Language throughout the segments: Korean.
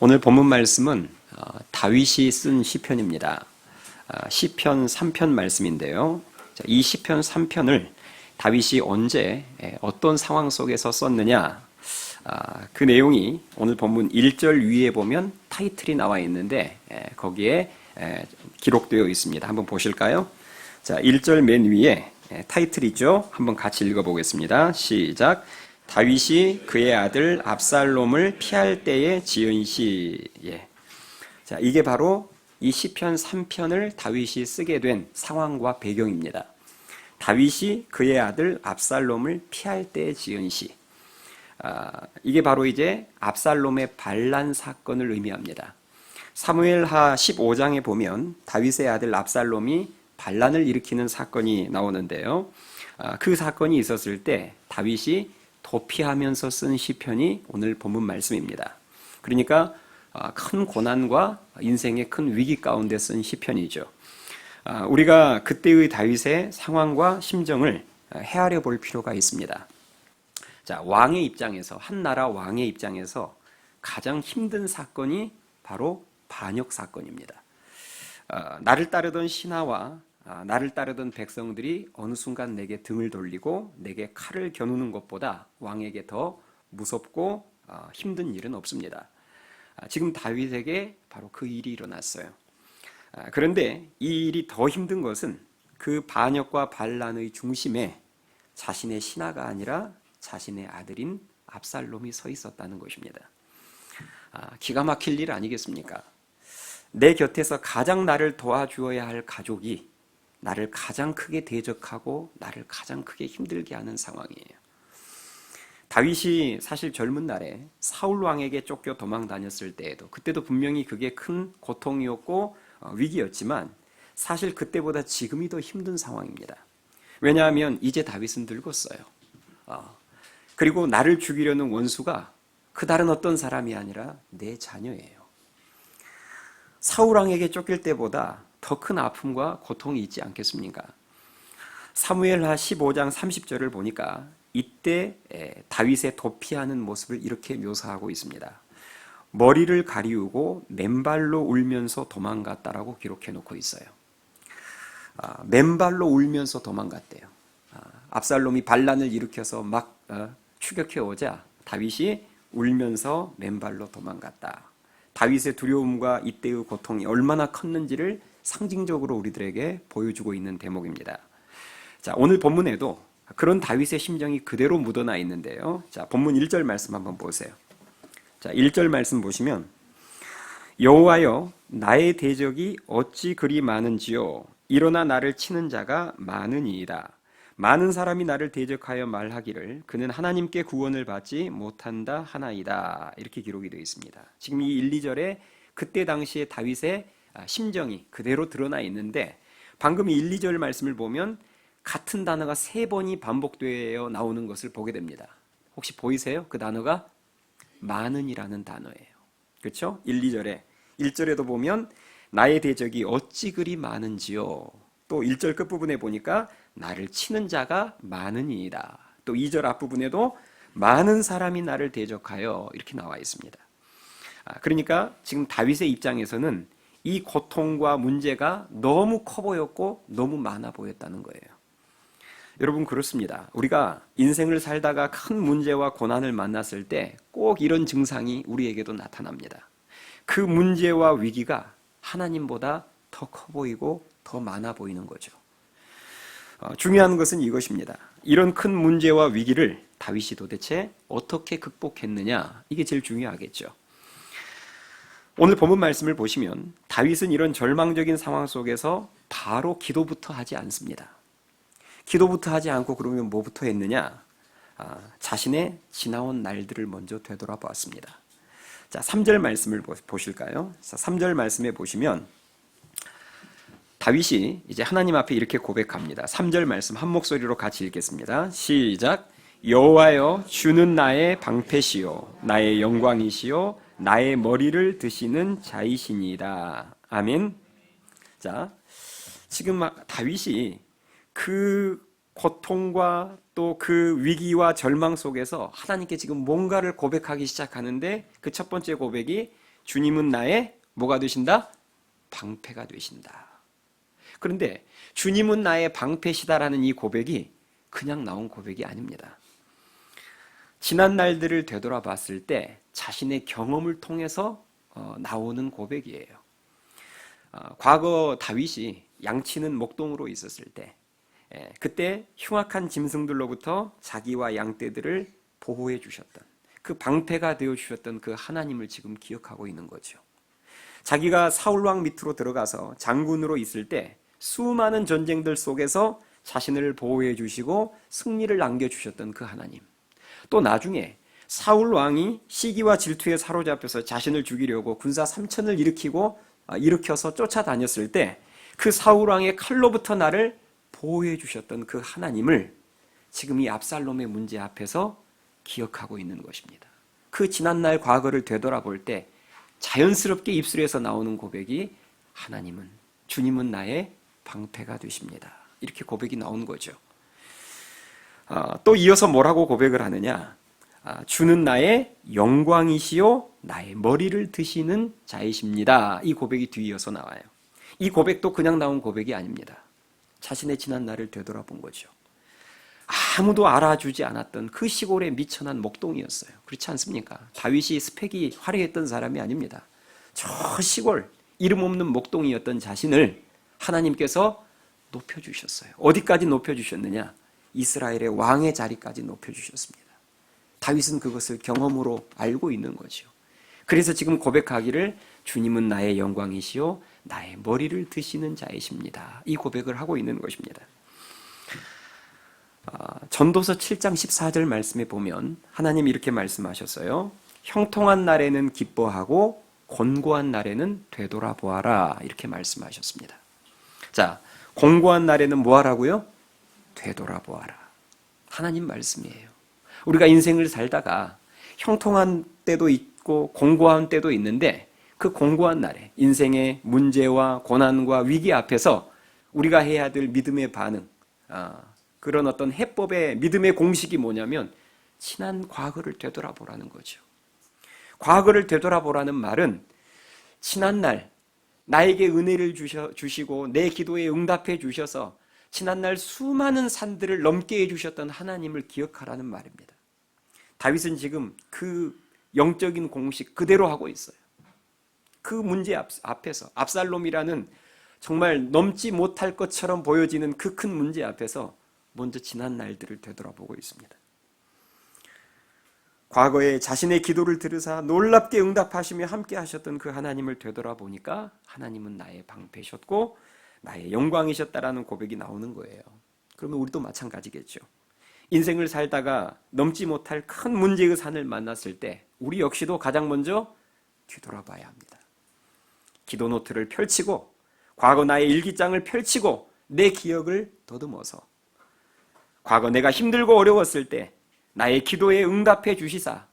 오늘 본문 말씀은 다윗이 쓴 시편입니다. 시편 3편 말씀인데요. 이 시편 3편을 다윗이 언제 어떤 상황 속에서 썼느냐, 그 내용이 오늘 본문 1절 위에 보면 타이틀이 나와 있는데 거기에 기록되어 있습니다. 한번 보실까요? 자, 1절 맨 위에 타이틀이죠. 한번 같이 읽어보겠습니다. 시작. 다윗이 그의 아들 압살롬을 피할 때에 지은 시. 자, 이게 바로 이 시편 3편을 다윗이 쓰게 된 상황과 배경입니다. 다윗이 그의 아들 압살롬을 피할 때에 지은 시. 이게 바로 이제 압살롬의 반란 사건을 의미합니다. 사무엘하 15장에 보면 다윗의 아들 압살롬이 반란을 일으키는 사건이 나오는데요. 그 사건이 있었을 때 다윗이 도피하면서 쓴 시편이 오늘 본문 말씀입니다. 그러니까 큰 고난과 인생의 큰 위기 가운데 쓴 시편이죠. 우리가 그때의 다윗의 상황과 심정을 헤아려 볼 필요가 있습니다. 자, 왕의 입장에서, 한 나라 왕의 입장에서 가장 힘든 사건이 바로 반역 사건입니다. 나를 따르던 신하와 나를 따르던 백성들이 어느 순간 내게 등을 돌리고 내게 칼을 겨누는 것보다 왕에게 더 무섭고 힘든 일은 없습니다. 지금 다윗에게 바로 그 일이 일어났어요. 그런데 이 일이 더 힘든 것은 그 반역과 반란의 중심에 자신의 신하가 아니라 자신의 아들인 압살롬이 서 있었다는 것입니다. 기가 막힐 일 아니겠습니까? 내 곁에서 가장 나를 도와주어야 할 가족이 나를 가장 크게 대적하고 나를 가장 크게 힘들게 하는 상황이에요. 다윗이 사실 젊은 날에 사울 왕에게 쫓겨 도망 다녔을 때에도 그때도 분명히 그게 큰 고통이었고 위기였지만 사실 그때보다 지금이 더 힘든 상황입니다. 왜냐하면 이제 다윗은 늙었어요. 그리고 나를 죽이려는 원수가 그 다른 어떤 사람이 아니라 내 자녀예요. 사울 왕에게 쫓길 때보다 더 큰 아픔과 고통이 있지 않겠습니까? 사무엘하 15장 30절을 보니까 이때 다윗의 도피하는 모습을 이렇게 묘사하고 있습니다. 머리를 가리우고 맨발로 울면서 도망갔다라고 기록해 놓고 있어요. 맨발로 울면서 도망갔대요. 압살롬이 반란을 일으켜서 막 추격해 오자 다윗이 울면서 맨발로 도망갔다. 다윗의 두려움과 이때의 고통이 얼마나 컸는지를 상징적으로 우리들에게 보여주고 있는 대목입니다. 자, 오늘 본문에도 그런 다윗의 심정이 그대로 묻어나 있는데요. 자, 본문 1절 말씀 한번 보세요. 자, 1절 말씀 보시면 여호와여 나의 대적이 어찌 그리 많은지요 일어나 나를 치는 자가 많으니이다. 많은 사람이 나를 대적하여 말하기를 그는 하나님께 구원을 받지 못한다 하나이다. 이렇게 기록이 되어 있습니다. 지금 이 1, 2절에 그때 당시에 다윗의 심정이 그대로 드러나 있는데 방금 1, 2절 말씀을 보면 같은 단어가 3번이 반복되어 나오는 것을 보게 됩니다. 혹시 보이세요? 그 단어가 많은이라는 단어예요. 그렇죠? 1, 2절에 1절에도 보면 나의 대적이 어찌 그리 많은지요. 또 1절 끝부분에 보니까 나를 치는 자가 많으니이다. 또 2절 앞부분에도 많은 사람이 나를 대적하여 이렇게 나와 있습니다. 그러니까 지금 다윗의 입장에서는 이 고통과 문제가 너무 커 보였고 너무 많아 보였다는 거예요. 여러분 그렇습니다. 우리가 인생을 살다가 큰 문제와 고난을 만났을 때 꼭 이런 증상이 우리에게도 나타납니다. 그 문제와 위기가 하나님보다 더 커 보이고 더 많아 보이는 거죠. 중요한 것은 이것입니다. 이런 큰 문제와 위기를 다윗이 도대체 어떻게 극복했느냐, 이게 제일 중요하겠죠. 오늘 본문 말씀을 보시면 다윗은 이런 절망적인 상황 속에서 바로 기도부터 하지 않습니다. 기도부터 하지 않고 그러면 뭐부터 했느냐? 자신의 지나온 날들을 먼저 되돌아보았습니다. 자, 3절 말씀을 보실까요? 3절 말씀에 보시면 다윗이 이제 하나님 앞에 이렇게 고백합니다. 3절 말씀 한 목소리로 같이 읽겠습니다. 시작. 여호와여 주는 나의 방패시요 나의 영광이시요 나의 머리를 드시는 자이시니이다. 아멘. 자, 지금 다윗이 그 고통과 또 그 위기와 절망 속에서 하나님께 지금 뭔가를 고백하기 시작하는데 그 첫 번째 고백이 주님은 나의 뭐가 되신다? 방패가 되신다. 그런데 주님은 나의 방패시다라는 이 고백이 그냥 나온 고백이 아닙니다. 지난 날들을 되돌아봤을 때 자신의 경험을 통해서 나오는 고백이에요. 과거 다윗이 양치는 목동으로 있었을 때 그때 흉악한 짐승들로부터 자기와 양떼들을 보호해 주셨던 그 방패가 되어 주셨던 그 하나님을 지금 기억하고 있는 거죠. 자기가 사울왕 밑으로 들어가서 장군으로 있을 때 수많은 전쟁들 속에서 자신을 보호해 주시고 승리를 안겨주셨던 그 하나님, 또 나중에 사울왕이 시기와 질투에 사로잡혀서 자신을 죽이려고 군사 3천을 일으켜서 쫓아다녔을 때 그 사울왕의 칼로부터 나를 보호해 주셨던 그 하나님을 지금 이 압살롬의 문제 앞에서 기억하고 있는 것입니다. 그 지난날 과거를 되돌아볼 때 자연스럽게 입술에서 나오는 고백이 하나님은, 주님은 나의 방패가 되십니다. 이렇게 고백이 나온 거죠. 또 이어서 뭐라고 고백을 하느냐? 주는 나의 영광이시요 나의 머리를 드시는 자이십니다. 이 고백이 뒤이어서 나와요. 이 고백도 그냥 나온 고백이 아닙니다. 자신의 지난 날을 되돌아본 거죠. 아무도 알아주지 않았던 그 시골의 미천한 목동이었어요. 그렇지 않습니까? 다윗이 스펙이 화려했던 사람이 아닙니다. 저 시골 이름 없는 목동이었던 자신을 하나님께서 높여주셨어요. 어디까지 높여주셨느냐? 이스라엘의 왕의 자리까지 높여주셨습니다. 다윗은 그것을 경험으로 알고 있는 거죠. 그래서 지금 고백하기를 주님은 나의 영광이시요 나의 머리를 드시는 자이십니다. 이 고백을 하고 있는 것입니다. 전도서 7장 14절 말씀에 보면 하나님이 이렇게 말씀하셨어요. 형통한 날에는 기뻐하고 곤고한 날에는 되돌아보아라. 이렇게 말씀하셨습니다. 자, 곤고한 날에는 뭐 하라고요? 되돌아보아라. 하나님 말씀이에요. 우리가 인생을 살다가 형통한 때도 있고 공고한 때도 있는데 그 공고한 날에 인생의 문제와 고난과 위기 앞에서 우리가 해야 될 믿음의 반응, 그런 어떤 해법의 믿음의 공식이 뭐냐면 지난 과거를 되돌아보라는 거죠. 과거를 되돌아보라는 말은 지난날 나에게 은혜를 주시고 내 기도에 응답해 주셔서 지난날 수많은 산들을 넘게 해주셨던 하나님을 기억하라는 말입니다. 다윗은 지금 그 영적인 공식 그대로 하고 있어요. 그 문제 앞에서 압살롬이라는 정말 넘지 못할 것처럼 보여지는 그 큰 문제 앞에서 먼저 지난 날들을 되돌아보고 있습니다. 과거에 자신의 기도를 들으사 놀랍게 응답하시며 함께 하셨던 그 하나님을 되돌아보니까 하나님은 나의 방패셨고 나의 영광이셨다라는 고백이 나오는 거예요. 그러면 우리도 마찬가지겠죠. 인생을 살다가 넘지 못할 큰 문제의 산을 만났을 때 우리 역시도 가장 먼저 뒤돌아봐야 합니다. 기도 노트를 펼치고 과거 나의 일기장을 펼치고 내 기억을 더듬어서 과거 내가 힘들고 어려웠을 때 나의 기도에 응답해 주시사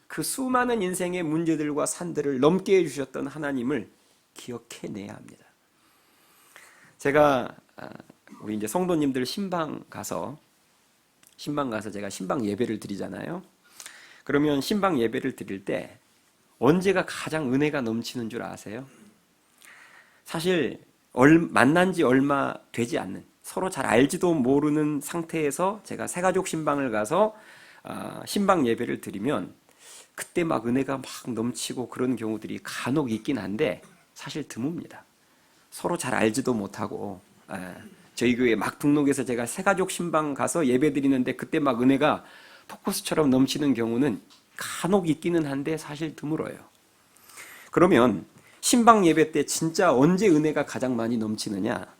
그 수많은 인생의 문제들과 산들을 넘게 해주셨던 하나님을 기억해내야 합니다. 제가 우리 이제 성도님들 신방 가서 제가 신방 예배를 드리잖아요. 그러면 신방 예배를 드릴 때 언제가 가장 은혜가 넘치는 줄 아세요? 사실 만난 지 얼마 되지 않는 서로 잘 알지도 모르는 상태에서 제가 새가족 신방을 가서 신방 예배를 드리면 그때 막 은혜가 막 넘치고 그런 경우들이 간혹 있긴 한데 사실 드뭅니다. 서로 잘 알지도 못하고 저희 교회 막 등록해서 제가 새가족 신방 가서 예배 드리는데 그때 막 은혜가 폭포수처럼 넘치는 경우는 간혹 있기는 한데 사실 드물어요. 그러면 신방 예배 때 진짜 언제 은혜가 가장 많이 넘치느냐?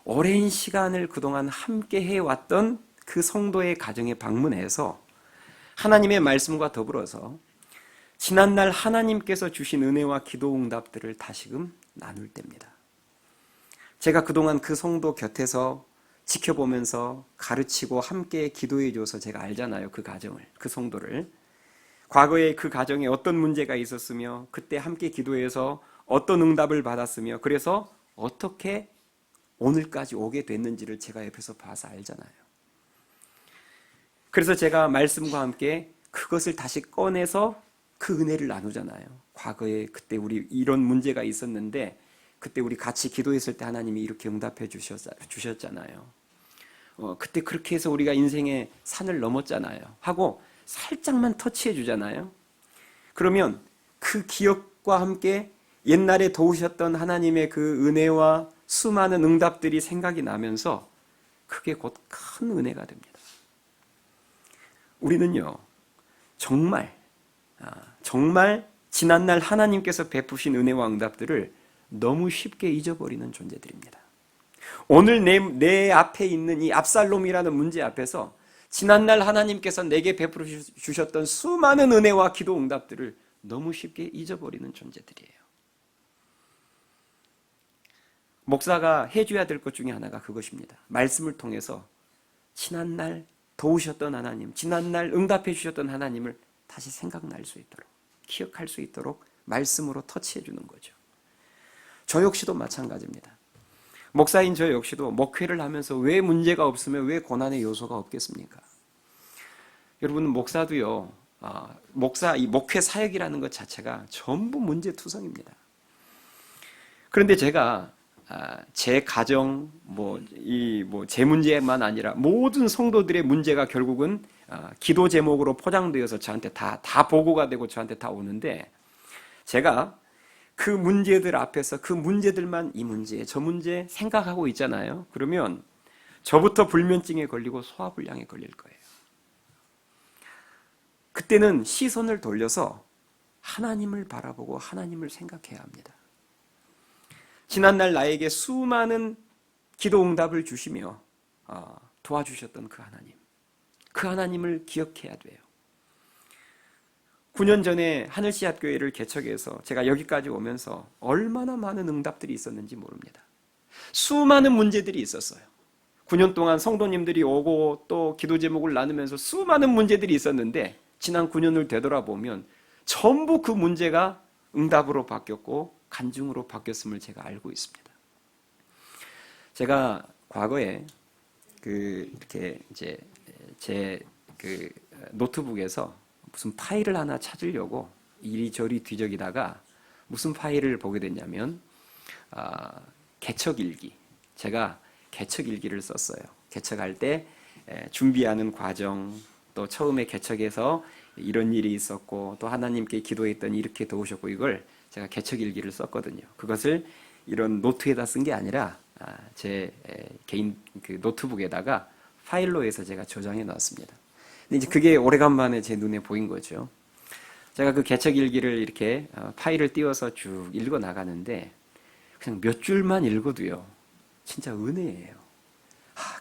오랜 시간을 그동안 함께 해왔던 그 성도의 가정에 방문해서 하나님의 말씀과 더불어서 지난날 하나님께서 주신 은혜와 기도 응답들을 다시금 나눌 때입니다. 제가 그동안 그 성도 곁에서 지켜보면서 가르치고 함께 기도해줘서 제가 알잖아요. 그 가정을, 그 성도를. 과거에 그 가정에 어떤 문제가 있었으며 그때 함께 기도해서 어떤 응답을 받았으며 그래서 어떻게 오늘까지 오게 됐는지를 제가 옆에서 봐서 알잖아요. 그래서 제가 말씀과 함께 그것을 다시 꺼내서 그 은혜를 나누잖아요. 과거에 그때 우리 이런 문제가 있었는데 그때 우리 같이 기도했을 때 하나님이 이렇게 응답해 주셨잖아요. 그때 그렇게 해서 우리가 인생의 산을 넘었잖아요. 하고 살짝만 터치해 주잖아요. 그러면 그 기억과 함께 옛날에 도우셨던 하나님의 그 은혜와 수많은 응답들이 생각이 나면서 그게 곧 큰 은혜가 됩니다. 우리는요, 정말 지난날 하나님께서 베푸신 은혜와 응답들을 너무 쉽게 잊어버리는 존재들입니다. 오늘 내 앞에 있는 이 압살롬이라는 문제 앞에서 지난날 하나님께서 내게 베풀어 주셨던 수많은 은혜와 기도 응답들을 너무 쉽게 잊어버리는 존재들이에요. 목사가 해줘야 될 것 중에 하나가 그것입니다. 말씀을 통해서 지난날 도우셨던 하나님, 지난날 응답해 주셨던 하나님을 다시 생각날 수 있도록, 기억할 수 있도록 말씀으로 터치해 주는 거죠. 저 역시도 마찬가지입니다. 목사인 저 역시도 목회를 하면서 왜 문제가 없으면 왜 고난의 요소가 없겠습니까? 여러분, 목사도요, 이 목회 사역이라는 것 자체가 전부 문제투성입니다. 그런데 제가 제 가정, 제 문제만 아니라 모든 성도들의 문제가 결국은 기도 제목으로 포장되어서 저한테 다 보고가 되고 저한테 다 오는데, 제가 그 문제들 앞에서 그 문제들만 이 문제, 저 문제 생각하고 있잖아요. 그러면 저부터 불면증에 걸리고 소화불량에 걸릴 거예요. 그때는 시선을 돌려서 하나님을 바라보고 하나님을 생각해야 합니다. 지난날 나에게 수많은 기도 응답을 주시며 도와주셨던 그 하나님을 기억해야 돼요. 9년 전에 하늘씨앗교회를 개척해서 제가 여기까지 오면서 얼마나 많은 응답들이 있었는지 모릅니다. 수많은 문제들이 있었어요. 9년 동안 성도님들이 오고 또 기도 제목을 나누면서 수많은 문제들이 있었는데 지난 9년을 되돌아보면 전부 그 문제가 응답으로 바뀌었고 간증으로 바뀌었음을 제가 알고 있습니다. 제가 과거에 이렇게 이제 제 노트북에서 무슨 파일을 하나 찾으려고 이리저리 뒤적이다가 무슨 파일을 보게 됐냐면 개척일기. 제가 개척일기를 썼어요. 개척할 때 준비하는 과정, 또 처음에 개척해서 이런 일이 있었고 또 하나님께 기도했더니 이렇게 도우셨고, 이걸 제가 개척일기를 썼거든요. 그것을 이런 노트에다 쓴 게 아니라 제 개인 그 노트북에다가 파일로 해서 제가 저장해 놨습니다. 근데 이제 그게 오래간만에 제 눈에 보인 거죠. 제가 그 개척일기를 이렇게 파일을 띄워서 쭉 읽어 나가는데 그냥 몇 줄만 읽어도요, 진짜 은혜예요.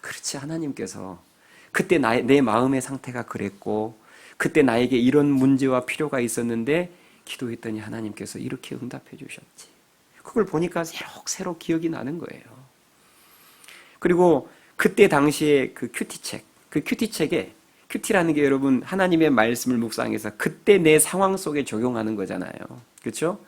그렇지, 하나님께서 그때 내 마음의 상태가 그랬고 그때 나에게 이런 문제와 필요가 있었는데 기도했더니 하나님께서 이렇게 응답해 주셨지. 그걸 보니까 새록 기억이 나는 거예요. 그리고 그때 당시에 그 큐티책에 큐티라는 게 여러분 하나님의 말씀을 묵상해서 그때 내 상황 속에 적용하는 거잖아요. 그렇죠?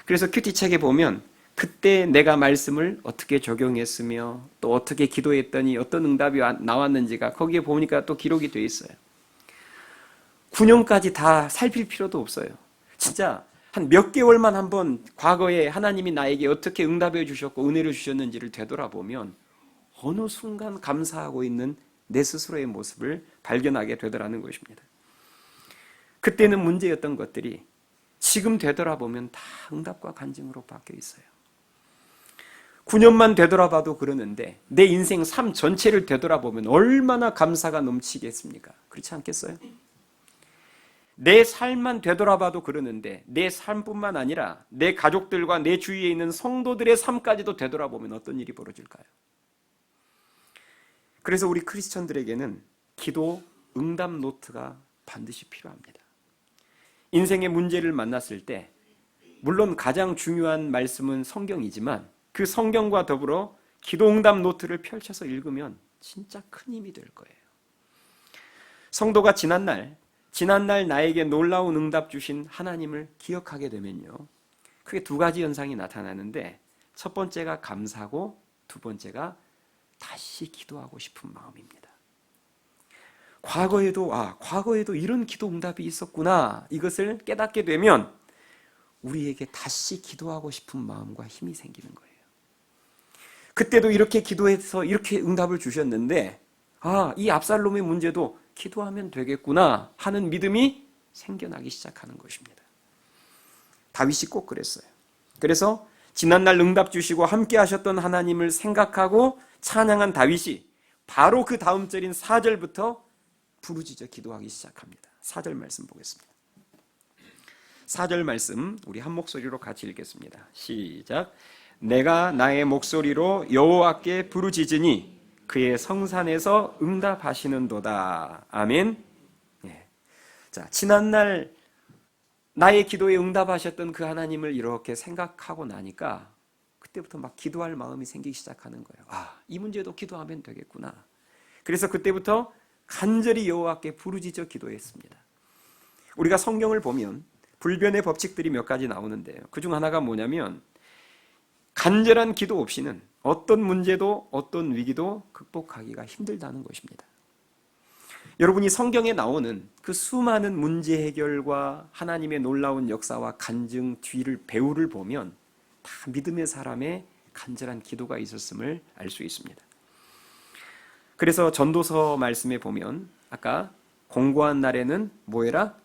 그래서 큐티책에 보면 그때 내가 말씀을 어떻게 적용했으며 또 어떻게 기도했더니 어떤 응답이 나왔는지가 거기에 보니까 또 기록이 돼 있어요. 9년까지 다 살필 필요도 없어요. 진짜 한 몇 개월만 한번 과거에 하나님이 나에게 어떻게 응답해 주셨고 은혜를 주셨는지를 되돌아보면 어느 순간 감사하고 있는 내 스스로의 모습을 발견하게 되더라는 것입니다. 그때는 문제였던 것들이 지금 되돌아보면 다 응답과 간증으로 바뀌어 있어요. 9년만 되돌아봐도 그러는데 내 인생 삶 전체를 되돌아보면 얼마나 감사가 넘치겠습니까? 그렇지 않겠어요? 내 삶만 되돌아봐도 그러는데 내 삶뿐만 아니라 내 가족들과 내 주위에 있는 성도들의 삶까지도 되돌아보면 어떤 일이 벌어질까요? 그래서 우리 크리스천들에게는 기도 응답 노트가 반드시 필요합니다. 인생의 문제를 만났을 때 물론 가장 중요한 말씀은 성경이지만 그 성경과 더불어 기도 응답 노트를 펼쳐서 읽으면 진짜 큰 힘이 될 거예요. 성도가 지난날 나에게 놀라운 응답 주신 하나님을 기억하게 되면요, 크게 두 가지 현상이 나타나는데 첫 번째가 감사고 두 번째가 다시 기도하고 싶은 마음입니다. 과거에도 이런 기도 응답이 있었구나, 이것을 깨닫게 되면 우리에게 다시 기도하고 싶은 마음과 힘이 생기는 거예요. 그때도 이렇게 기도해서 이렇게 응답을 주셨는데 이 압살롬의 문제도 기도하면 되겠구나 하는 믿음이 생겨나기 시작하는 것입니다. 다윗이 꼭 그랬어요. 그래서 지난날 응답 주시고 함께 하셨던 하나님을 생각하고 찬양한 다윗이 바로 그 다음 절인 4절부터 부르짖어 기도하기 시작합니다. 4절 말씀 보겠습니다. 4절 말씀 우리 한 목소리로 같이 읽겠습니다. 시작. 내가 나의 목소리로 여호와께 부르짖으니 그의 성산에서 응답하시는도다. 아멘. 예. 자, 지난날 나의 기도에 응답하셨던 그 하나님을 이렇게 생각하고 나니까 그때부터 막 기도할 마음이 생기기 시작하는 거예요. 이 문제도 기도하면 되겠구나. 그래서 그때부터 간절히 여호와께 부르짖어 기도했습니다. 우리가 성경을 보면 불변의 법칙들이 몇 가지 나오는데요. 그중 하나가 뭐냐면 간절한 기도 없이는 어떤 문제도 어떤 위기도 극복하기가 힘들다는 것입니다. 여러분이 성경에 나오는 그 수많은 문제 해결과 하나님의 놀라운 역사와 간증 뒤를 배우를 보면 다 믿음의 사람의 간절한 기도가 있었음을 알 수 있습니다. 그래서 전도서 말씀에 보면 아까 공고한 날에는 뭐해라?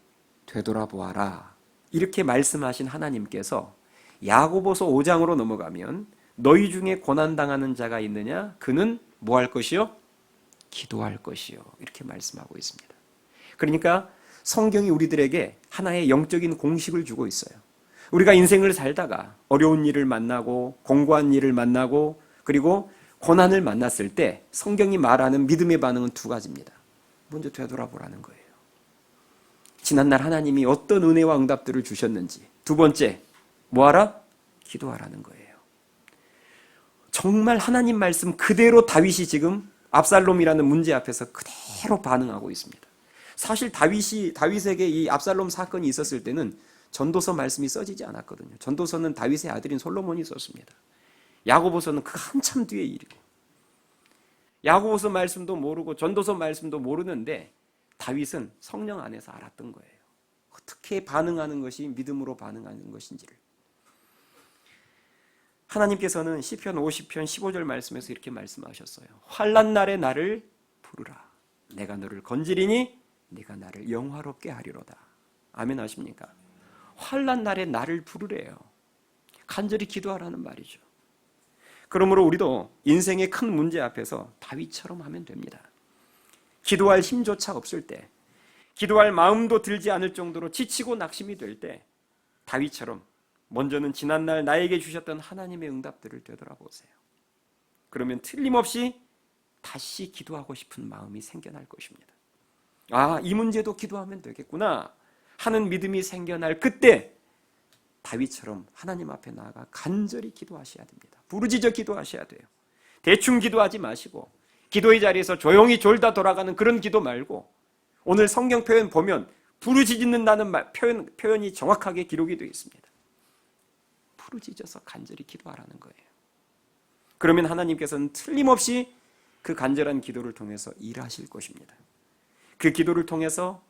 되돌아보아라. 이렇게 말씀하신 하나님께서 야고보서 5장으로 넘어가면 너희 중에 고난당하는 자가 있느냐? 그는 뭐 할 것이요? 기도할 것이요. 이렇게 말씀하고 있습니다. 그러니까 성경이 우리들에게 하나의 영적인 공식을 주고 있어요. 우리가 인생을 살다가 어려운 일을 만나고 공고한 일을 만나고 그리고 고난을 만났을 때 성경이 말하는 믿음의 반응은 두 가지입니다. 먼저 되돌아보라는 거예요. 지난날 하나님이 어떤 은혜와 응답들을 주셨는지. 두 번째, 뭐하라? 기도하라는 거예요. 정말 하나님 말씀 그대로 다윗이 지금 압살롬이라는 문제 앞에서 그대로 반응하고 있습니다. 사실 다윗에게 이 압살롬 사건이 있었을 때는 전도서 말씀이 써지지 않았거든요. 전도서는 다윗의 아들인 솔로몬이 썼습니다. 야고보서는 그 한참 뒤의 일이고 야고보서 말씀도 모르고 전도서 말씀도 모르는데 다윗은 성령 안에서 알았던 거예요. 어떻게 반응하는 것이 믿음으로 반응하는 것인지를. 하나님께서는 시편 50편 15절 말씀에서 이렇게 말씀하셨어요. 환난 날에 나를 부르라. 내가 너를 건지리니 네가 나를 영화롭게 하리로다. 아멘 하십니까? 환난 날에 나를 부르래요. 간절히 기도하라는 말이죠. 그러므로 우리도 인생의 큰 문제 앞에서 다윗처럼 하면 됩니다. 기도할 힘조차 없을 때, 기도할 마음도 들지 않을 정도로 지치고 낙심이 될 때 다윗처럼 먼저는 지난날 나에게 주셨던 하나님의 응답들을 되돌아보세요. 그러면 틀림없이 다시 기도하고 싶은 마음이 생겨날 것입니다. 이 문제도 기도하면 되겠구나 하는 믿음이 생겨날 그때 다윗처럼 하나님 앞에 나아가 간절히 기도하셔야 됩니다. 부르짖어 기도하셔야 돼요. 대충 기도하지 마시고 기도의 자리에서 조용히 졸다 돌아가는 그런 기도 말고 오늘 성경 표현 보면 부르짖는다는 표현이 정확하게 기록이 되어 있습니다. 부르짖어서 간절히 기도하라는 거예요. 그러면 하나님께서는 틀림없이 그 간절한 기도를 통해서 일하실 것입니다. 그 기도를 통해서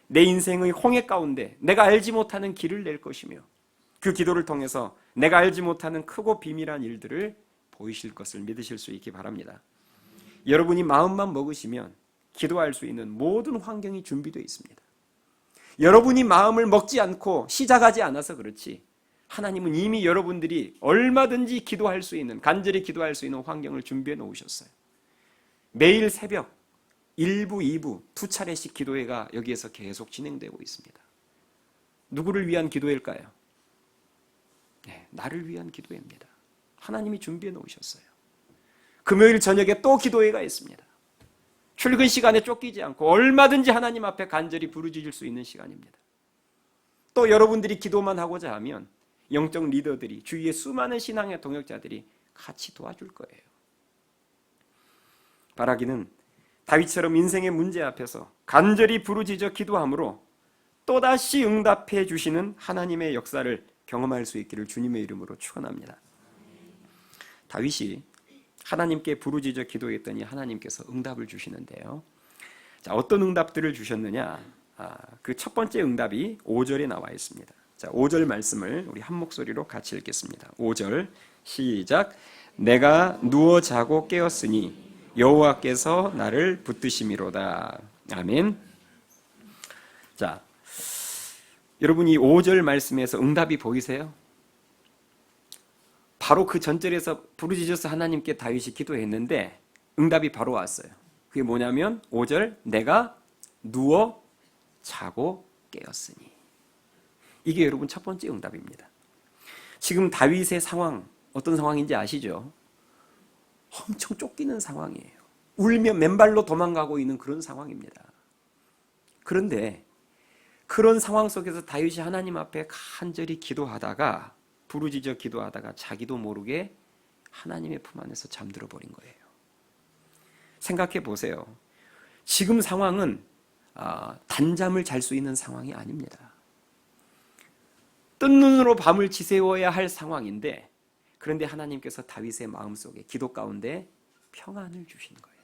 내 인생의 홍해 가운데 내가 알지 못하는 길을 낼 것이며 그 기도를 통해서 내가 알지 못하는 크고 비밀한 일들을 보이실 것을 믿으실 수 있기 바랍니다. 여러분이 마음만 먹으시면 기도할 수 있는 모든 환경이 준비되어 있습니다. 여러분이 마음을 먹지 않고 시작하지 않아서 그렇지 하나님은 이미 여러분들이 얼마든지 기도할 수 있는, 간절히 기도할 수 있는 환경을 준비해 놓으셨어요. 매일 새벽 1부, 2부 두 차례씩 기도회가 여기에서 계속 진행되고 있습니다. 누구를 위한 기도회일까요? 네, 나를 위한 기도회입니다. 하나님이 준비해 놓으셨어요. 금요일 저녁에 또 기도회가 있습니다. 출근 시간에 쫓기지 않고 얼마든지 하나님 앞에 간절히 부르짖을 수 있는 시간입니다. 또 여러분들이 기도만 하고자 하면 영적 리더들이 주위의 수많은 신앙의 동역자들이 같이 도와줄 거예요. 바라기는 다윗처럼 인생의 문제 앞에서 간절히 부르짖어 기도함으로 또다시 응답해 주시는 하나님의 역사를 경험할 수 있기를 주님의 이름으로 축원합니다. 다윗이 하나님께 부르짖어 기도했더니 하나님께서 응답을 주시는데요. 자, 어떤 응답들을 주셨느냐? 그 첫 번째 응답이 5절에 나와 있습니다. 자, 5절 말씀을 우리 한 목소리로 같이 읽겠습니다. 5절 시작. 내가 누워 자고 깨었으니 여호와께서 나를 붙드심이로다. 아멘. 자, 여러분 이 5절 말씀에서 응답이 보이세요? 바로 그 전절에서 부르짖어서 하나님께 다윗이 기도했는데 응답이 바로 왔어요. 그게 뭐냐면 5절 내가 누워 자고 깨었으니. 이게 여러분 첫 번째 응답입니다. 지금 다윗의 상황 어떤 상황인지 아시죠? 엄청 쫓기는 상황이에요. 울며 맨발로 도망가고 있는 그런 상황입니다. 그런데 그런 상황 속에서 다윗이 하나님 앞에 간절히 기도하다가 부르짖어 기도하다가 자기도 모르게 하나님의 품 안에서 잠들어 버린 거예요. 생각해 보세요. 지금 상황은 단잠을 잘 수 있는 상황이 아닙니다. 뜬 눈으로 밤을 지새워야 할 상황인데 그런데 하나님께서 다윗의 마음속에 기도 가운데 평안을 주신 거예요.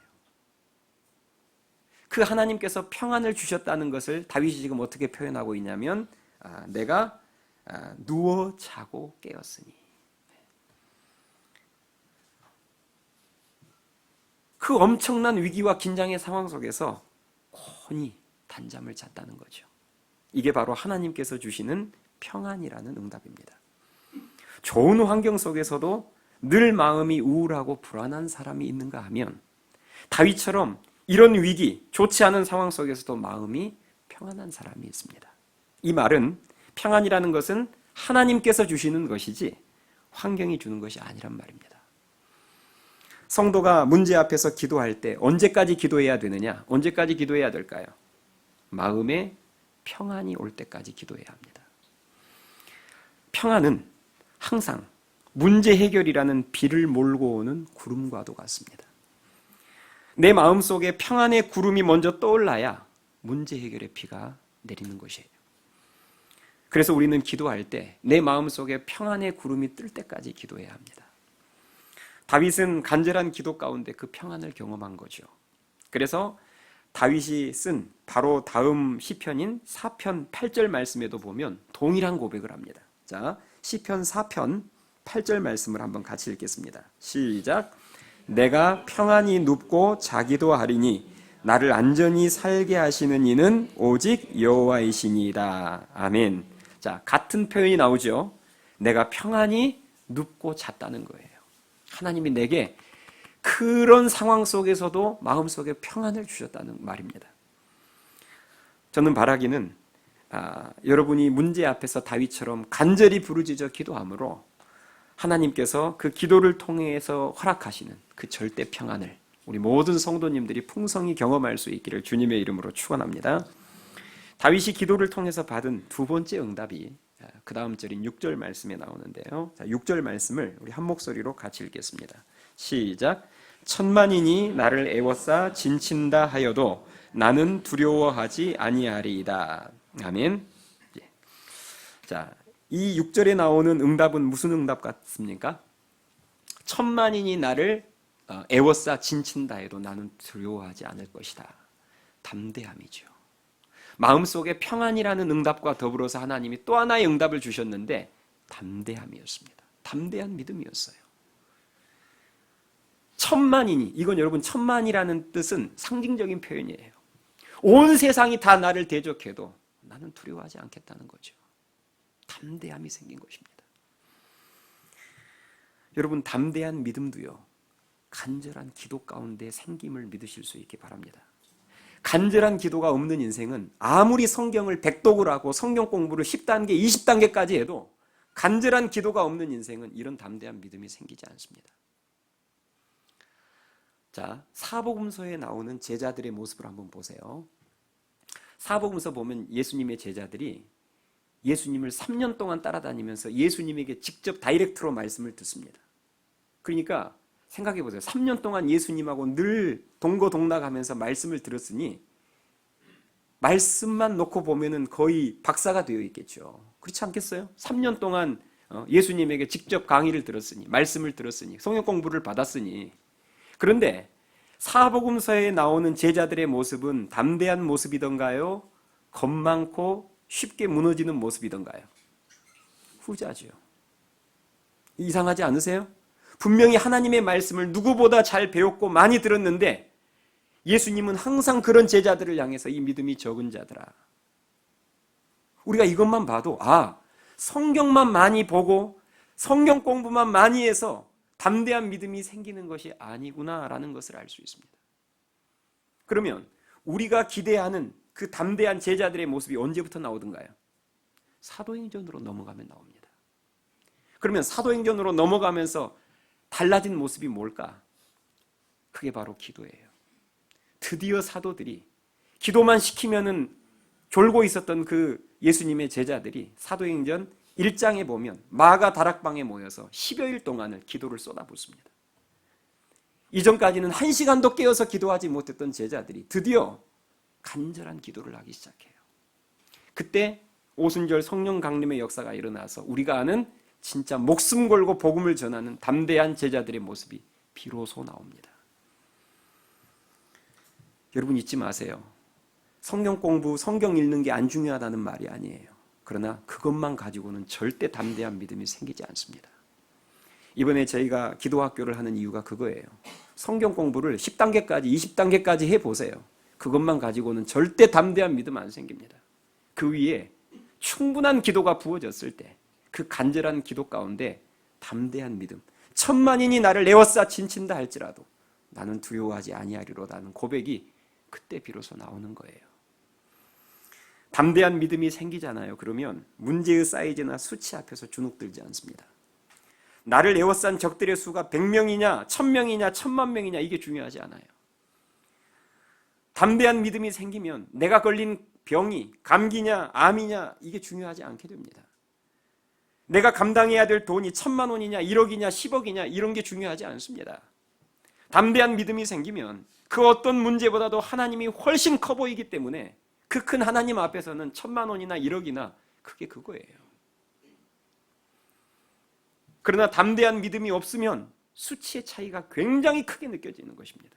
그 하나님께서 평안을 주셨다는 것을 다윗이 지금 어떻게 표현하고 있냐면 내가 누워 자고 깨었으니. 그 엄청난 위기와 긴장의 상황 속에서 곤히 단잠을 잤다는 거죠. 이게 바로 하나님께서 주시는 평안이라는 응답입니다. 좋은 환경 속에서도 늘 마음이 우울하고 불안한 사람이 있는가 하면 다윗처럼 이런 위기, 좋지 않은 상황 속에서도 마음이 평안한 사람이 있습니다. 이 말은 평안이라는 것은 하나님께서 주시는 것이지 환경이 주는 것이 아니란 말입니다. 성도가 문제 앞에서 기도할 때 언제까지 기도해야 되느냐? 언제까지 기도해야 될까요? 마음에 평안이 올 때까지 기도해야 합니다. 평안은 항상 문제 해결이라는 비를 몰고 오는 구름과도 같습니다. 내 마음속에 평안의 구름이 먼저 떠올라야 문제 해결의 비가 내리는 것이에요. 그래서 우리는 기도할 때 내 마음속에 평안의 구름이 뜰 때까지 기도해야 합니다. 다윗은 간절한 기도 가운데 그 평안을 경험한 거죠. 그래서 다윗이 쓴 바로 다음 시편인 4편 8절 말씀에도 보면 동일한 고백을 합니다. 자, 시편 4편 8절 말씀을 한번 같이 읽겠습니다. 시작. 내가 평안히 눕고 자기도 하리니 나를 안전히 살게 하시는 이는 오직 여호와이시니이다. 아멘. 자, 같은 표현이 나오죠. 내가 평안히 눕고 잤다는 거예요. 하나님이 내게 그런 상황 속에서도 마음속에 평안을 주셨다는 말입니다. 저는 바라기는 여러분이 문제 앞에서 다윗처럼 간절히 부르짖어 기도함으로 하나님께서 그 기도를 통해서 허락하시는 그 절대 평안을 우리 모든 성도님들이 풍성히 경험할 수 있기를 주님의 이름으로 축원합니다. 다윗이 기도를 통해서 받은 두 번째 응답이 그 다음 절인 6절 말씀에 나오는데요. 자, 6절 말씀을 우리 한 목소리로 같이 읽겠습니다. 시작. 천만인이 나를 애워싸 진친다 하여도 나는 두려워하지 아니하리이다. 아멘. 자, 이 6절에 나오는 응답은 무슨 응답 같습니까? 천만인이 나를 애워싸 진친다 해도 나는 두려워하지 않을 것이다. 담대함이죠. 마음속에 평안이라는 응답과 더불어서 하나님이 또 하나의 응답을 주셨는데 담대함이었습니다. 담대한 믿음이었어요. 천만이니, 이건 여러분 천만이라는 뜻은 상징적인 표현이에요. 온 세상이 다 나를 대적해도 나는 두려워하지 않겠다는 거죠. 담대함이 생긴 것입니다. 여러분, 담대한 믿음도요, 간절한 기도 가운데 생김을 믿으실 수 있기 바랍니다. 간절한 기도가 없는 인생은 아무리 성경을 100독을 하고 성경 공부를 10단계, 20단계까지 해도 간절한 기도가 없는 인생은 이런 담대한 믿음이 생기지 않습니다. 자, 사복음서에 나오는 제자들의 모습을 한번 보세요. 사복음서 보면 예수님의 제자들이 예수님을 3년 동안 따라다니면서 예수님에게 직접 다이렉트로 말씀을 듣습니다. 그러니까 생각해 보세요. 3년 동안 예수님하고 늘 동거동락하면서 말씀을 들었으니 말씀만 놓고 보면은 거의 박사가 되어 있겠죠. 그렇지 않겠어요? 3년 동안 예수님에게 직접 강의를 들었으니, 말씀을 들었으니, 성경 공부를 받았으니. 그런데 사복음서에 나오는 제자들의 모습은 담대한 모습이던가요? 겁 많고 쉽게 무너지는 모습이던가요? 후자죠. 이상하지 않으세요? 분명히 하나님의 말씀을 누구보다 잘 배웠고 많이 들었는데 예수님은 항상 그런 제자들을 향해서 이 믿음이 적은 자들아. 우리가 이것만 봐도 성경만 많이 보고 성경 공부만 많이 해서 담대한 믿음이 생기는 것이 아니구나라는 것을 알 수 있습니다. 그러면 우리가 기대하는 그 담대한 제자들의 모습이 언제부터 나오던가요? 사도행전으로 넘어가면 나옵니다. 그러면 사도행전으로 넘어가면서 달라진 모습이 뭘까? 그게 바로 기도예요. 드디어 사도들이 기도만 시키면은 졸고 있었던 그 예수님의 제자들이 사도행전 1장에 보면 마가 다락방에 모여서 10여일 동안을 기도를 쏟아붓습니다. 이전까지는 1시간도 깨어서 기도하지 못했던 제자들이 드디어 간절한 기도를 하기 시작해요. 그때 오순절 성령 강림의 역사가 일어나서 우리가 아는 진짜 목숨 걸고 복음을 전하는 담대한 제자들의 모습이 비로소 나옵니다. 여러분 잊지 마세요. 성경 공부, 성경 읽는 게 안 중요하다는 말이 아니에요. 그러나 그것만 가지고는 절대 담대한 믿음이 생기지 않습니다. 이번에 저희가 기도학교를 하는 이유가 그거예요. 성경 공부를 10단계까지, 20단계까지 해보세요. 그것만 가지고는 절대 담대한 믿음 안 생깁니다. 그 위에 충분한 기도가 부어졌을 때 그 간절한 기도 가운데 담대한 믿음, 10,000만인이 나를 에워싸 진친다 할지라도 나는 두려워하지 아니하리로다는 고백이 그때 비로소 나오는 거예요. 담대한 믿음이 생기잖아요. 그러면 문제의 사이즈나 수치 앞에서 주눅들지 않습니다. 나를 에워싼 적들의 수가 100명이냐 1000명이냐 10,000,000명이냐 이게 중요하지 않아요. 담대한 믿음이 생기면 내가 걸린 병이 감기냐 암이냐 이게 중요하지 않게 됩니다. 내가 감당해야 될 돈이 1,000만 원이냐 1억이냐 10억이냐 이런 게 중요하지 않습니다. 담대한 믿음이 생기면 그 어떤 문제보다도 하나님이 훨씬 커 보이기 때문에 그 큰 하나님 앞에서는 1,000만 원이나 1억이나 그게 그거예요. 그러나 담대한 믿음이 없으면 수치의 차이가 굉장히 크게 느껴지는 것입니다.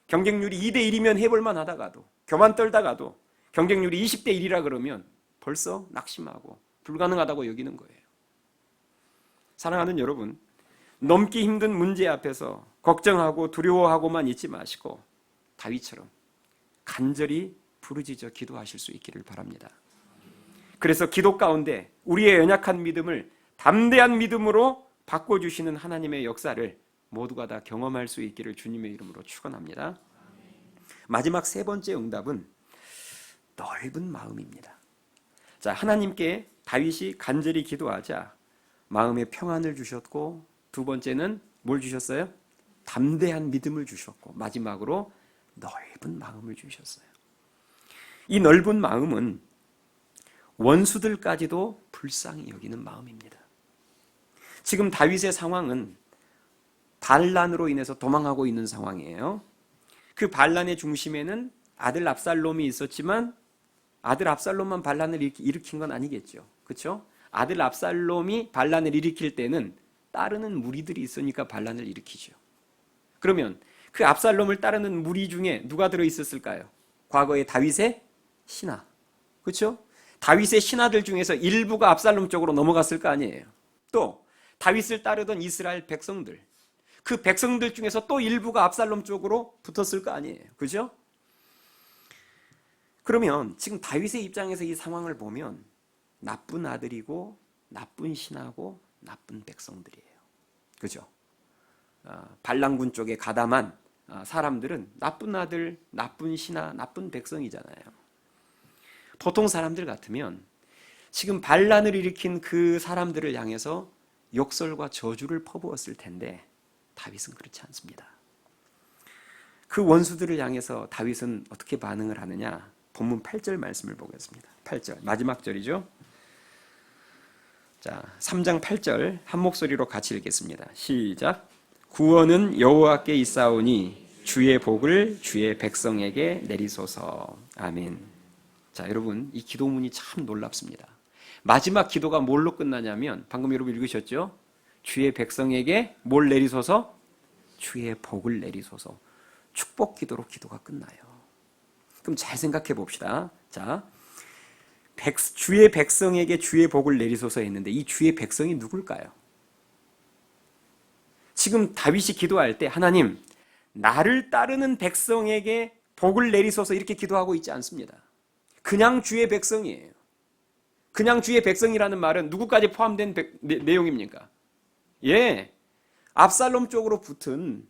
경쟁률이 2대1이면 해볼만 하다가도 교만 떨다가도 경쟁률이 20대1이라 그러면 벌써 낙심하고 불가능하다고 여기는 거예요. 사랑하는 여러분, 넘기 힘든 문제 앞에서 걱정하고 두려워하고만 있지 마시고 다윗처럼 간절히 부르짖어 기도하실 수 있기를 바랍니다. 그래서 기도 가운데 우리의 연약한 믿음을 담대한 믿음으로 바꿔주시는 하나님의 역사를 모두가 다 경험할 수 있기를 주님의 이름으로 축원합니다. 마지막 세 번째 응답은 넓은 마음입니다. 자, 하나님께 다윗이 간절히 기도하자 마음에 평안을 주셨고, 두 번째는 뭘 주셨어요? 담대한 믿음을 주셨고, 마지막으로 넓은 마음을 주셨어요. 이 넓은 마음은 원수들까지도 불쌍히 여기는 마음입니다. 지금 다윗의 상황은 반란으로 인해서 도망하고 있는 상황이에요. 그 반란의 중심에는 아들 압살롬이 있었지만 아들 압살롬만 반란을 일으킨 건 아니겠죠. 그렇죠? 아들 압살롬이 반란을 일으킬 때는 따르는 무리들이 있으니까 반란을 일으키죠. 그러면 그 압살롬을 따르는 무리 중에 누가 들어있었을까요? 과거에 다윗의 신하. 그렇죠? 다윗의 신하들 중에서 일부가 압살롬 쪽으로 넘어갔을 거 아니에요. 또 다윗을 따르던 이스라엘 백성들. 그 백성들 중에서 또 일부가 압살롬 쪽으로 붙었을 거 아니에요. 그죠? 그러면 지금 다윗의 입장에서 이 상황을 보면 나쁜 아들이고 나쁜 신하고 나쁜 백성들이에요. 그죠? 반란군 쪽에 가담한 사람들은 나쁜 아들, 나쁜 신하, 나쁜 백성이잖아요. 보통 사람들 같으면 지금 반란을 일으킨 그 사람들을 향해서 욕설과 저주를 퍼부었을 텐데 다윗은 그렇지 않습니다. 그 원수들을 향해서 다윗은 어떻게 반응을 하느냐? 본문 8절 말씀을 보겠습니다. 8절 마지막 절이죠. 자, 3장 8절 한 목소리로 같이 읽겠습니다. 시작. 구원은 여호와께 있사오니 주의 복을 주의 백성에게 내리소서. 아멘. 자, 여러분 이 기도문이 참 놀랍습니다. 마지막 기도가 뭘로 끝나냐면 방금 여러분 읽으셨죠? 주의 백성에게 뭘 내리소서? 주의 복을 내리소서. 축복 기도로 기도가 끝나요. 그럼 잘 생각해 봅시다. 자, 주의 백성에게 주의 복을 내리소서 했는데 이 주의 백성이 누굴까요? 지금 다윗이 기도할 때 하나님, 나를 따르는 백성에게 복을 내리소서 이렇게 기도하고 있지 않습니다. 그냥 주의 백성이에요. 그냥 주의 백성이라는 말은 누구까지 포함된 내용입니까? 예, 압살롬 쪽으로 붙은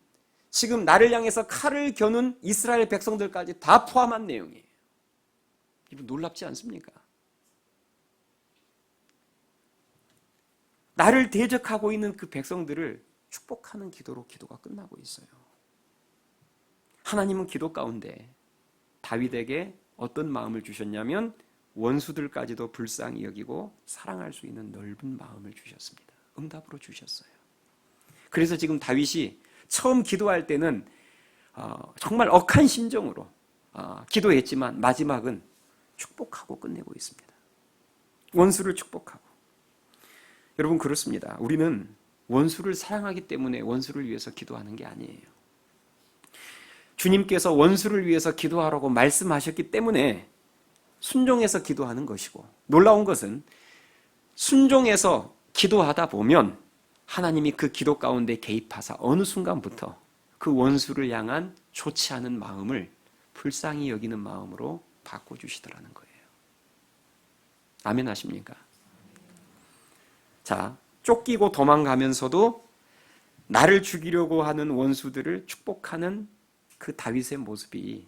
지금 나를 향해서 칼을 겨눈 이스라엘 백성들까지 다 포함한 내용이에요. 이거 놀랍지 않습니까? 나를 대적하고 있는 그 백성들을 축복하는 기도로 기도가 끝나고 있어요. 하나님은 기도 가운데 다윗에게 어떤 마음을 주셨냐면 원수들까지도 불쌍히 여기고 사랑할 수 있는 넓은 마음을 주셨습니다. 응답으로 주셨어요. 그래서 지금 다윗이 처음 기도할 때는 정말 억한 심정으로 기도했지만 마지막은 축복하고 끝내고 있습니다. 원수를 축복하고. 여러분 그렇습니다. 우리는 원수를 사랑하기 때문에 원수를 위해서 기도하는 게 아니에요. 주님께서 원수를 위해서 기도하라고 말씀하셨기 때문에 순종해서 기도하는 것이고, 놀라운 것은 순종해서 기도하다 보면 하나님이 그 기도 가운데 개입하사 어느 순간부터 그 원수를 향한 좋지 않은 마음을 불쌍히 여기는 마음으로 바꿔주시더라는 거예요. 아멘 하십니까? 자, 쫓기고 도망가면서도 나를 죽이려고 하는 원수들을 축복하는 그 다윗의 모습이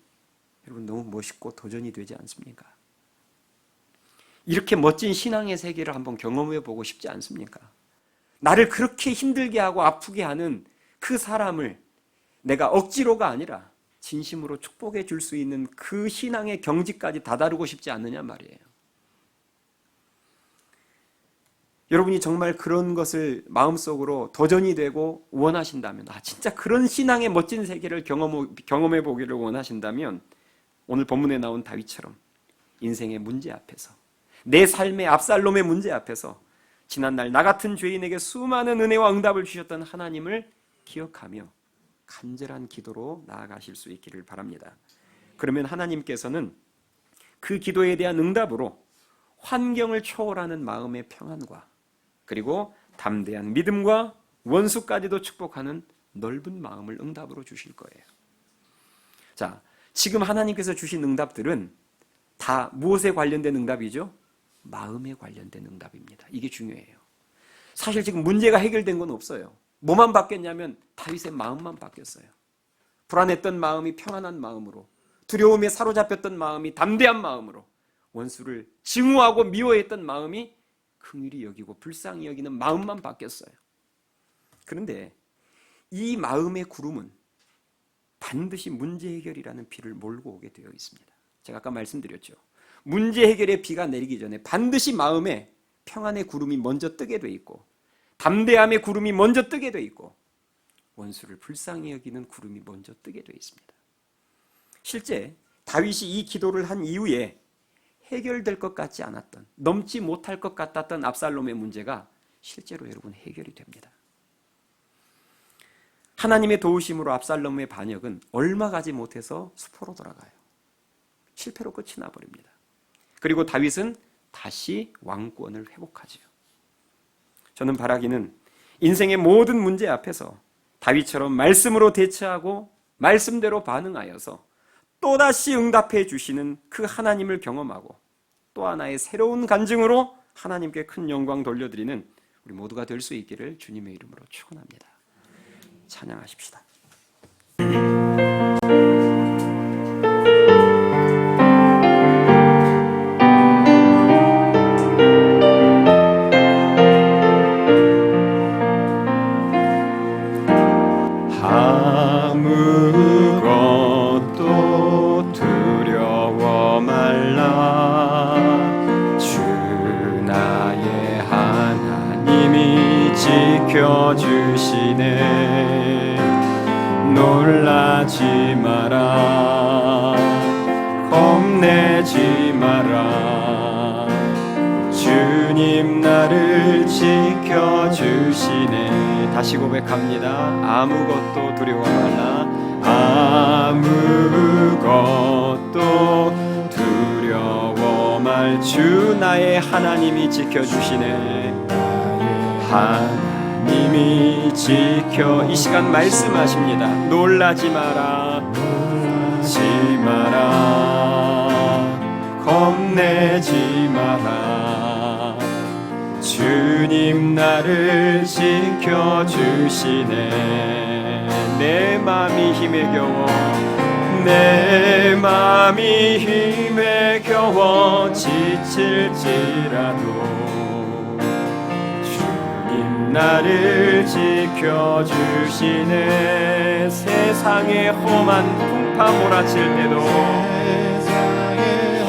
여러분 너무 멋있고 도전이 되지 않습니까? 이렇게 멋진 신앙의 세계를 한번 경험해 보고 싶지 않습니까? 나를 그렇게 힘들게 하고 아프게 하는 그 사람을 내가 억지로가 아니라 진심으로 축복해 줄 수 있는 그 신앙의 경지까지 다다르고 싶지 않느냐 말이에요. 여러분이 정말 그런 것을 마음속으로 도전이 되고 원하신다면, 진짜 그런 신앙의 멋진 세계를 경험해 보기를 원하신다면 오늘 본문에 나온 다윗처럼 인생의 문제 앞에서, 내 삶의 압살롬의 문제 앞에서 지난날 나 같은 죄인에게 수많은 은혜와 응답을 주셨던 하나님을 기억하며 간절한 기도로 나아가실 수 있기를 바랍니다. 그러면 하나님께서는 그 기도에 대한 응답으로 환경을 초월하는 마음의 평안과 그리고 담대한 믿음과 원수까지도 축복하는 넓은 마음을 응답으로 주실 거예요. 자, 지금 하나님께서 주신 응답들은 다 무엇에 관련된 응답이죠? 마음에 관련된 응답입니다. 이게 중요해요. 사실 지금 문제가 해결된 건 없어요. 뭐만 바뀌었냐면 다윗의 마음만 바뀌었어요. 불안했던 마음이 평안한 마음으로, 두려움에 사로잡혔던 마음이 담대한 마음으로, 원수를 증오하고 미워했던 마음이 긍휼히 여기고 불쌍히 여기는 마음만 바뀌었어요. 그런데 이 마음의 구름은 반드시 문제 해결이라는 비를 몰고 오게 되어 있습니다. 제가 아까 말씀드렸죠. 문제 해결의 비가 내리기 전에 반드시 마음에 평안의 구름이 먼저 뜨게 돼 있고, 담대함의 구름이 먼저 뜨게 돼 있고, 원수를 불쌍히 여기는 구름이 먼저 뜨게 돼 있습니다. 실제 다윗이 이 기도를 한 이후에 해결될 것 같지 않았던, 넘지 못할 것 같았던 압살롬의 문제가 실제로 여러분 해결이 됩니다. 하나님의 도우심으로 압살롬의 반역은 얼마 가지 못해서 수포로 돌아가요. 실패로 끝이 나버립니다. 그리고 다윗은 다시 왕권을 회복하죠. 저는 바라기는 인생의 모든 문제 앞에서 다윗처럼 말씀으로 대처하고 말씀대로 반응하여서 또다시 응답해 주시는 그 하나님을 경험하고 또 하나의 새로운 간증으로 하나님께 큰 영광 돌려드리는 우리 모두가 될 수 있기를 주님의 이름으로 축원합니다. 찬양하십시다. 아무것도 두려워 말라. 주 나의 하나님이 지켜주시네. 놀라지 마라. 겁내지 마라. 주님 나를 지켜주시네. 다시 고백합니다. 아무것도 두려워 말라. 아무것도 두려워 두려워말 주 나의 하나님이 지켜주시네. 하나님이 지켜. 이 시간 말씀하십니다. 놀라지 마라, 놀라지 마라, 겁내지 마라. 주님 나를 지켜주시네. 내 맘이 힘에 겨워, 내 맘이 힘에 겨워 지칠지라도 주님 나를 지켜주시네. 세상의 험한 풍파 몰아칠 때도,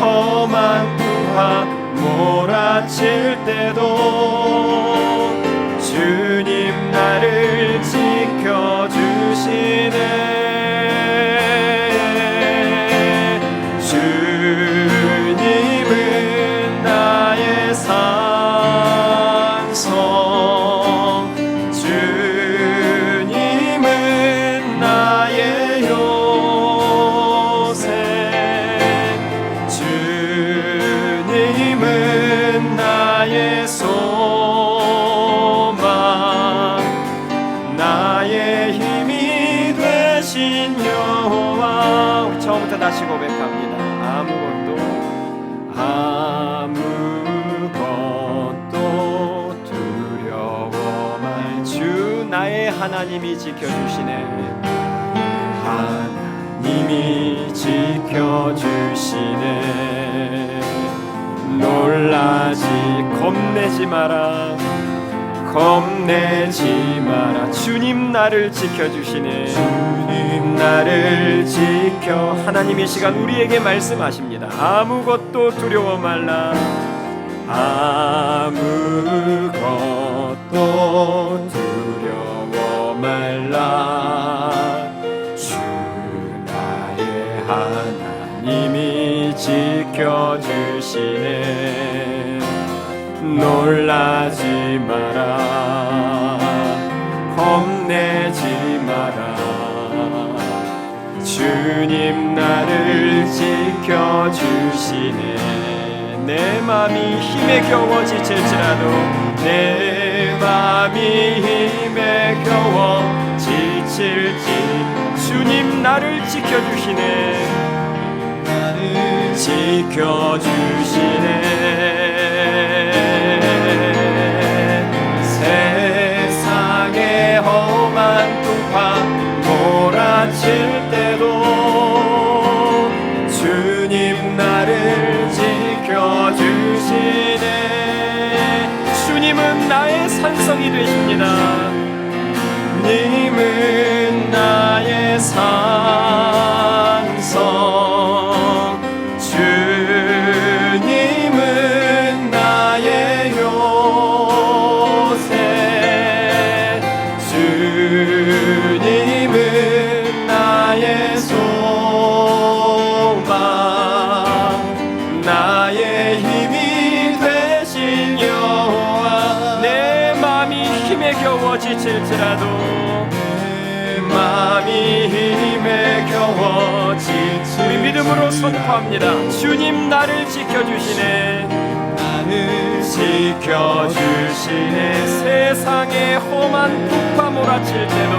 험한 풍파 몰아칠 때도 주님 나를 지켜주시네. 주님은 나의 산성, 주님은 나의 요새, 주님은 나의 소망, 나의 힘이 되신 여호와. 우리 처음부터 다시 고백합니다. 아무것도 두려워 말 주 나의 하나님이 지켜주시네. 하나님이 지켜주시네. 놀라지, 겁내지 마라, 겁내지 마라. 주님 나를 지켜주시네. 주님 나를 지켜. 하나님 이 시간 우리에게 말씀하십니다. 아무것도 두려워 말라, 아무것도 두려워 말라. 주 나의 하나님이 지켜주시네. 놀라지 마라, 겁내지 마라. 주님 나를 지켜주시네. 내 맘이 힘에 겨워 지칠지라도, 내 맘이 힘에 겨워 지칠지 주님 나를 지켜주시네. 나를 지켜주시네. 세상의 험한 풍파 몰아칠 때도 주님 나를 지켜주시네. 주님은 나의 산성이 되십니다. 주님은 나의 산성, 주님은 나의 요새, 주님은 나의 소망, 나의 힘이 되신 여호와. 내 맘이 힘에 겨워 지칠지라도, 내 맘이 힘에 겨워 지칠지라도 우리 믿음으로 선포합니다. 주님 나를 지켜주시네. 나를 지켜주시네. 세상의 험한 풍파 몰아칠 때도,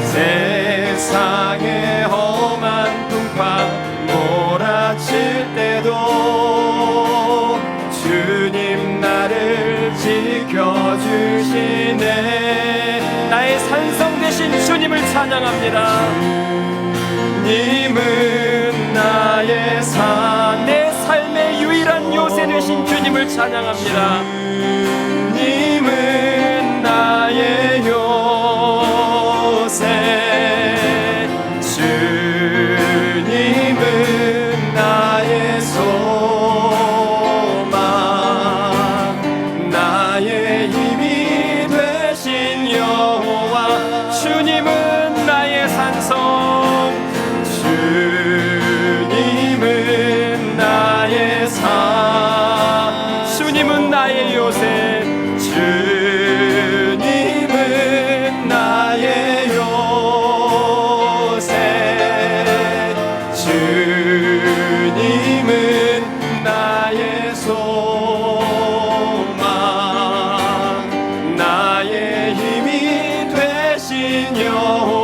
세상의 험한 풍파 몰아칠 때도 주님 나를 지켜주시네. 나의 산성 되신 주님을 찬양합니다. 주님은 나의 산, 내 삶의 유일한 요새 되신 주님을 찬양합니다. 주님은 나의 요새, 주님은 나의 소망, 나의 힘이 되신 여호와. 주님은 나의 산성, 주님은 나의 산, 주님은 나의 요새, 대신 여호와